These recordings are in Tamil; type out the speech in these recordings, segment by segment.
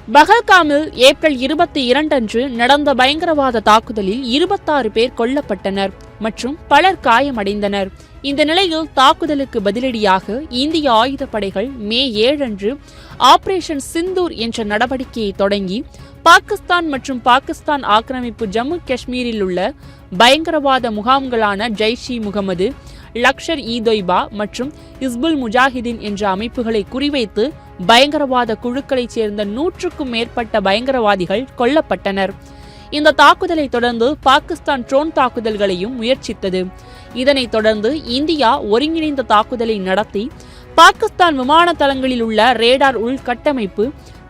பஹல்காமில் ஏப்ரல் 22 அன்று நடந்த பயங்கரவாத தாக்குதலில் 26 பேர் கொல்லப்பட்டனர் மற்றும் பலர் காயமடைந்தனர். இந்த நிலையில் தாக்குதலுக்கு பதிலடியாக இந்திய ஆயுதப்படைகள் மே 7 அன்று ஆபரேஷன் சிந்தூர் என்ற நடவடிக்கையை தொடங்கி பாகிஸ்தான் மற்றும் பாகிஸ்தான் ஆக்கிரமிப்பு ஜம்மு காஷ்மீரில் உள்ள பயங்கரவாத முகாம்களான ஜெய்ஷ் இ முகமது, லஷ்கர் இ தொய்பா மற்றும் ஹிஸ்புல் முஜாஹிதீன் என்ற அமைப்புகளை குறிவைத்து பயங்கரவாத குழுக்களைச் சேர்ந்த 100க்கும் மேற்பட்ட பயங்கரவாதிகள் கொல்லப்பட்டனர். இந்த தாக்குதலை தொடர்ந்து பாகிஸ்தான் ட்ரோன் தாக்குதல்களையும் முயற்சித்தது. இதனைத் தொடர்ந்து இந்தியா ஒருங்கிணைந்த தாக்குதலை நடத்தி பாகிஸ்தான் விமான தளங்களில் உள்ள ரேடார் உள்கட்டமைப்பு,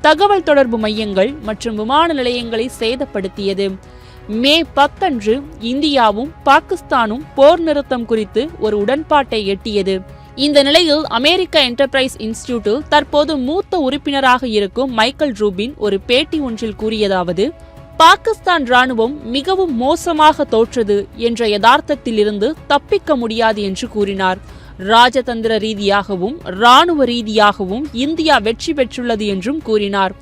தகவல் தொடர்பு மையங்கள் மற்றும் விமான நிலையங்களை சேதப்படுத்தியது. மே 10 அன்று இந்தியாவும் பாகிஸ்தானும் போர் நிறுத்தம் குறித்து ஒரு உடன்பாட்டை எட்டியது. இந்த நிலையில் அமெரிக்க என்டர்பிரைஸ் இன்ஸ்டிடியூட்டில் தற்போது மூத்த உறுப்பினராக இருக்கும் மைக்கேல் ரூபின் ஒரு பேட்டி ஒன்றில் கூறியதாவது, பாகிஸ்தான் ராணுவம் மிகவும் மோசமாக தோற்றது என்ற யதார்த்தத்தில் இருந்து தப்பிக்க முடியாது என்று கூறினார். ராஜதந்திர ரீதியாகவும் இராணுவ ரீதியாகவும் இந்தியா வெற்றி பெற்றுள்ளது என்றும் கூறினார்.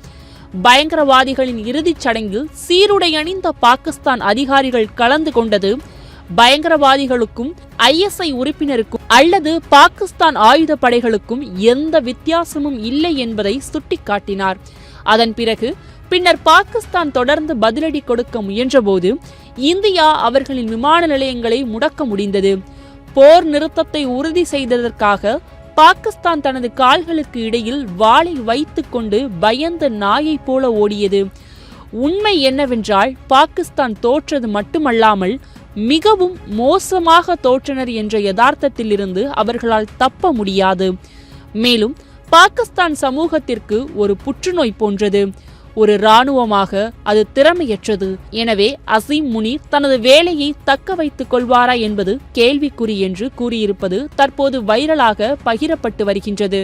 பயங்கரவாதிகளின் இறுதிச் சடங்கில் சீருடை அணிந்த பாகிஸ்தான் அதிகாரிகள் கலந்து கொண்டது பயங்கரவாதிகளுக்கும் ISI உறுப்பினருக்கும் அல்லது பாகிஸ்தான் ஆயுதப்படைகளுக்கும் எந்த வித்தியாசமும் இல்லை என்பதை சுட்டிக்காட்டினார். அதன் பின்னர் பாகிஸ்தான் தொடர்ந்து பதிலடி கொடுக்க முயன்றபோது இந்தியா அவர்களின் விமான நிலையங்களை முடக்க முடிந்தது. போர் நிறுத்தத்தை உறுதி செய்ததற்காக பாகிஸ்தான் தனது கால்களுக்கு இடையில் வாளை வைத்துக் கொண்டு பயந்த நாயை போல ஓடியது. உண்மை என்னவென்றால் பாகிஸ்தான் தோற்றது மட்டுமல்லாமல் மிகவும் மோசமாக தோற்றனர் என்ற யதார்த்தத்தில் இருந்து அவர்களால் தப்ப முடியாது. மேலும் பாகிஸ்தான் சமூகத்திற்கு ஒரு புற்றுநோய் போன்றது. ஒரு இராணுவமாக அது திறமையற்றது. எனவே அசீம் முனீர் தனது வேலையை தக்க வைத்துக் கொள்வாரா என்பது கேள்விக்குறி என்று கூறியிருப்பது தற்போது வைரலாக பகிரப்பட்டு வருகின்றது.